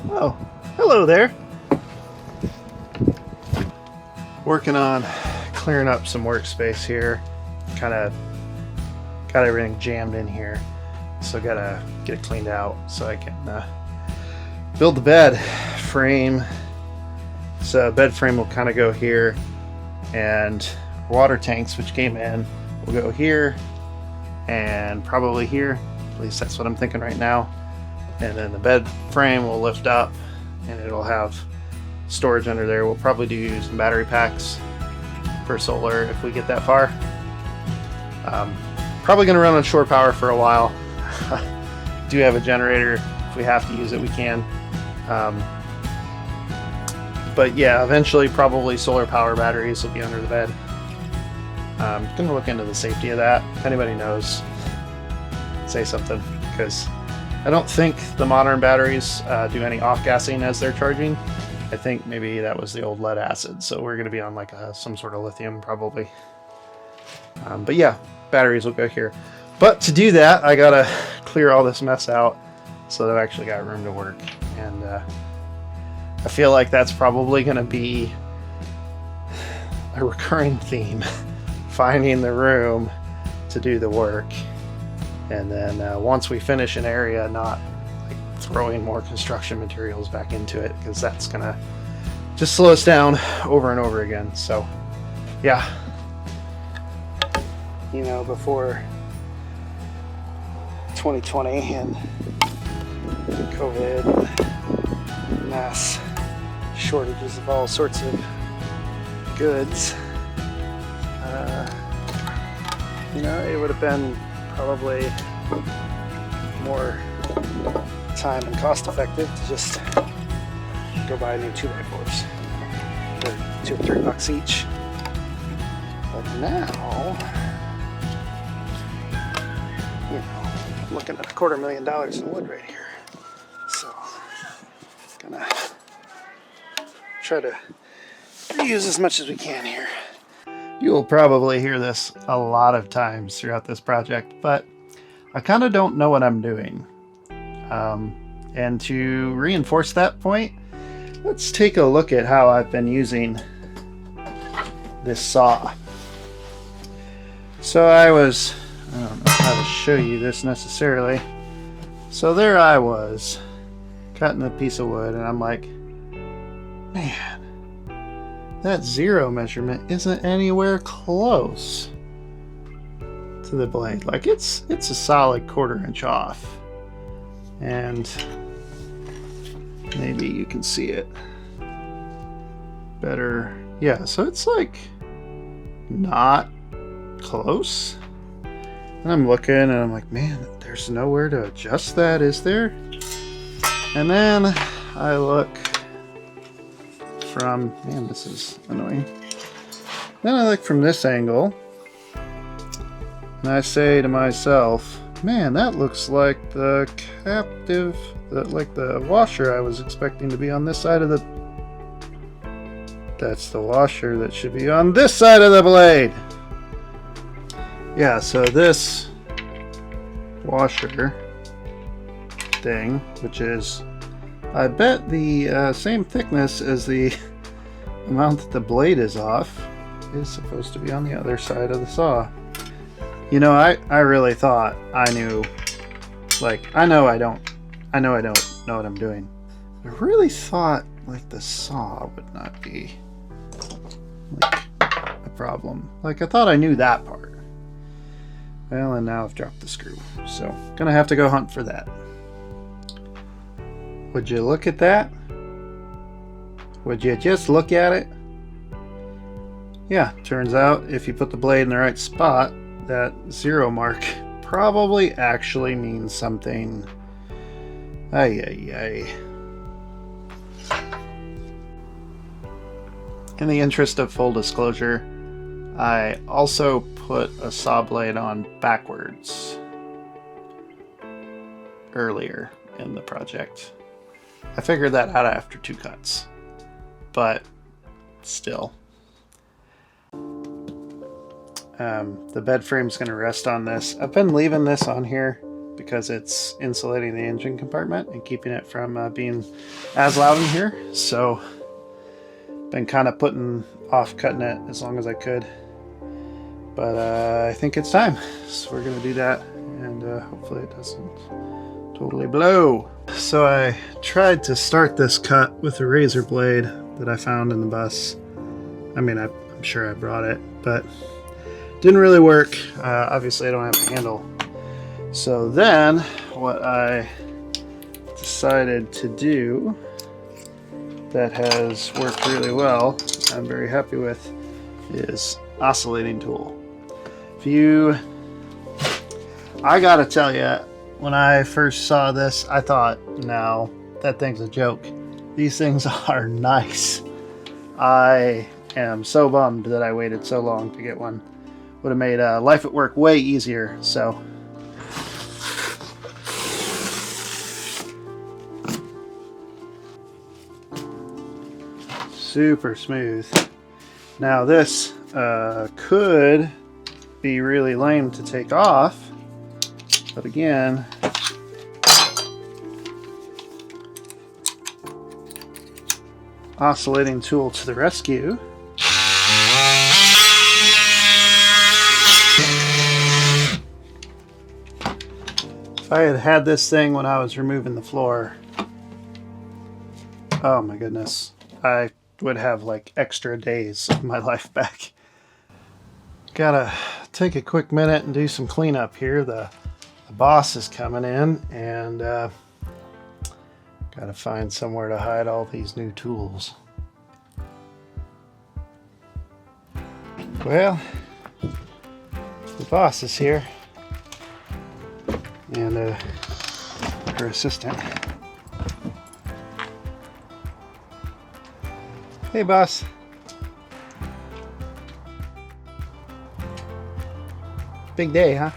Oh, hello there. Working on clearing up some workspace here. Kind of got everything jammed in here. So gotta get it cleaned out so I can build the bed frame. So bed frame will kind of go here, and water tanks, which came in, will go here and probably here. At least that's what I'm thinking right now. And then the bed frame will lift up and it'll have storage under there. We'll probably do some battery packs for solar if we get that far. Probably going to run on shore power for a while. Do have a generator. If we have to use it, we can. But yeah, eventually probably solar power batteries will be under the bed. I'm going to look into the safety of that. If anybody knows, say something, because I don't think the modern batteries do any off-gassing as they're charging. I think maybe that was the old lead acid, so we're going to be on like some sort of lithium probably. But yeah, batteries will go here. But to do that, I got to clear all this mess out so that I've actually got room to work. And I feel like that's probably going to be a recurring theme, finding the room to do the work. And then once we finish an area, not like throwing more construction materials back into it, because that's gonna just slow us down over and over again. So yeah, you know, before 2020 and COVID and mass shortages of all sorts of goods, you know, it would have been probably more time and cost effective to just go buy new 2x4s for $2 or $3 each. But now, you know, I'm looking at $250,000 in wood right here. So, gonna try to reuse as much as we can here. You'll probably hear this a lot of times throughout this project, but I kind of don't know what I'm doing. And to reinforce that point, let's take a look at how I've been using this saw. So I don't know how to show you this necessarily. So there I was, cutting a piece of wood, and I'm like, man, that zero measurement isn't anywhere close to the blade. Like it's a solid 1/4 inch off. And maybe you can see it better. Yeah, so it's like not close. And I'm looking and I'm like, man, there's nowhere to adjust that, is there? And then I look from, man, this is annoying. Then I look from this angle and I say to myself, man, that looks like the captive, like the washer I was expecting to be on this side of the, that's the washer that should be on this side of the blade. Yeah, so this washer thing, which is, I bet the same thickness as the amount that the blade is off, is supposed to be on the other side of the saw. You know, I really thought I knew, like, I know I don't know what I'm doing. I really thought, like, the saw would not be, like, a problem. Like, I thought I knew that part. Well, and now I've dropped the screw, so gonna have to go hunt for that. Would you look at that? Would you just look at it? Yeah, turns out if you put the blade in the right spot, that zero mark probably actually means something. Ay, ay, ay. In the interest of full disclosure, I also put a saw blade on backwards earlier in the project. I figured that out after 2 cuts, but still. The bed frame's going to rest on this. I've been leaving this on here because it's insulating the engine compartment and keeping it from being as loud in here. So been kind of putting off cutting it as long as I could, but I think it's time, so we're gonna do that, and hopefully it doesn't totally blow. So I tried to start this cut with a razor blade that I found in the bus. I mean, I'm sure I brought it, but didn't really work. Obviously I don't have a handle. So then what I decided to do that has worked really well, I'm very happy with, is oscillating tool. I gotta tell you, when I first saw this, I thought, no, that thing's a joke. These things are nice. I am so bummed that I waited so long to get one. Would have made life at work way easier. So super smooth. Now this could be really lame to take off, but again, oscillating tool to the rescue. If I had had this thing when I was removing the floor, oh my goodness, I would have like extra days of my life back. Gotta take a quick minute and do some cleanup here. The boss is coming in, and gotta find somewhere to hide all these new tools. Well, the boss is here, and her assistant. Hey, boss. Big day, huh?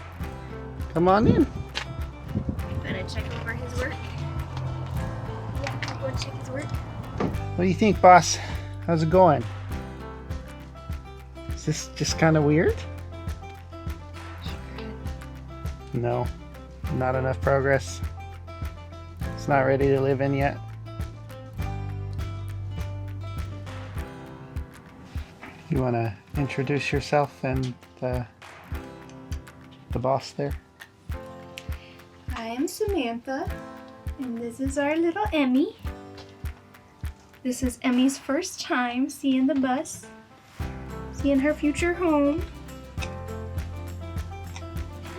Come on in. Gonna check over his work. Yeah, go check his work. What do you think, boss? How's it going? Is this just kind of weird? Sure. No, not enough progress. It's not ready to live in yet. You want to introduce yourself and the boss there? I am Samantha, and this is our little Emmy. This is Emmy's first time seeing the bus, seeing her future home.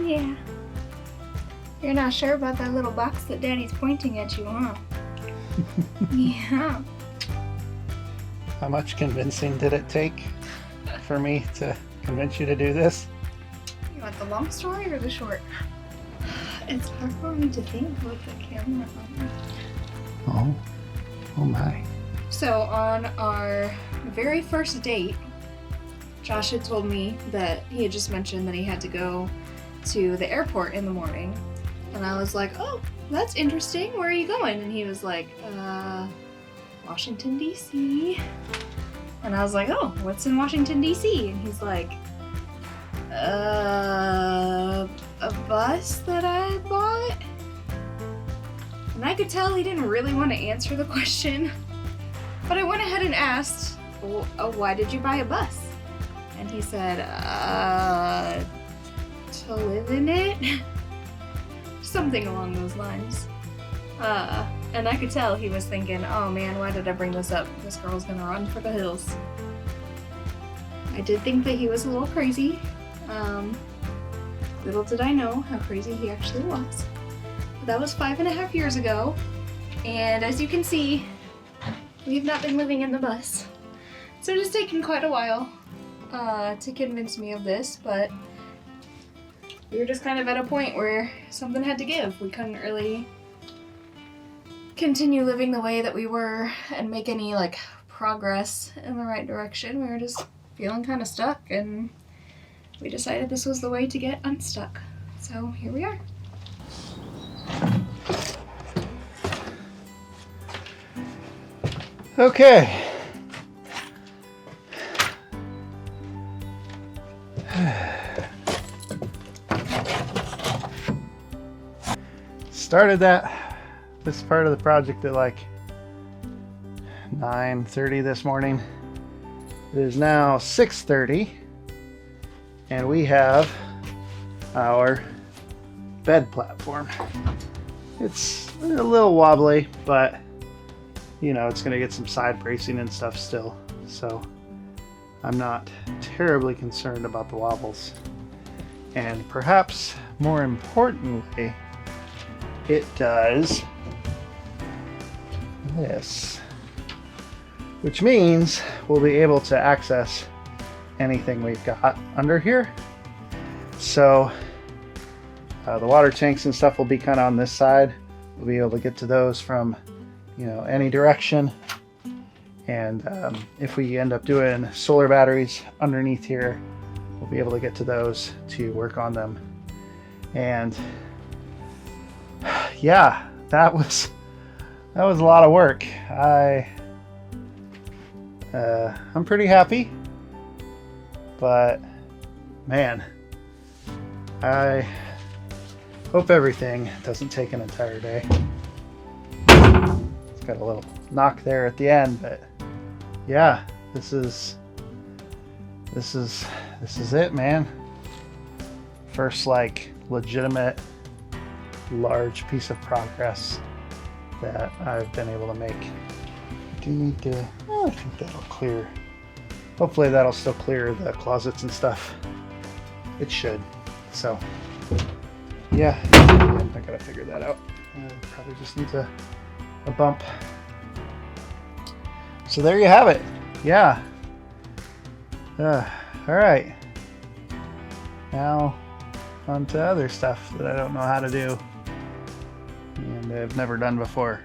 Yeah. You're not sure about that little box that Daddy's pointing at you, huh? Yeah. How much convincing did it take for me to convince you to do this? You want the long story or the short? It's hard for me to think with the camera on. Oh my. So on our very first date, Josh had told me that he had just mentioned that he had to go to the airport in the morning. And I was like, oh, that's interesting. Where are you going? And he was like, Washington, D.C. And I was like, oh, what's in Washington, D.C.? And he's like, a bus that I bought? And I could tell he didn't really want to answer the question. But I went ahead and asked, why did you buy a bus? And he said, to live in it? Something along those lines. And I could tell he was thinking, oh man, why did I bring this up? This girl's gonna run for the hills. I did think that he was a little crazy. Little did I know how crazy he actually was. But that was 5.5 years ago, and as you can see, we've not been living in the bus. So it has taken quite a while to convince me of this, but we were just kind of at a point where something had to give. We couldn't really continue living the way that we were and make any like progress in the right direction. We were just feeling kind of stuck, and we decided this was the way to get unstuck. So here we are. Okay. started this part of the project at like 9:30 this morning. It is now 6:30, and we have our bed platform. It's a little wobbly, but you know, it's going to get some side bracing and stuff still, so I'm not terribly concerned about the wobbles. And perhaps more importantly, it does this, which means we'll be able to access anything we've got under here. So the water tanks and stuff will be kind of on this side. We'll be able to get to those from, you know, any direction. And if we end up doing solar batteries underneath here, we'll be able to get to those to work on them. And yeah, that was a lot of work. I'm pretty happy, but man, I hope everything doesn't take an entire day. It's got a little knock there at the end, but yeah, this is it, man. First, like, legitimate large piece of progress that I've been able to make. I do need to, I think that'll clear. Hopefully that'll still clear the closets and stuff. It should. So yeah, I gotta figure that out. Probably just needs a bump. So there you have it. Yeah. All right. Now on to other stuff that I don't know how to do and I've never done before.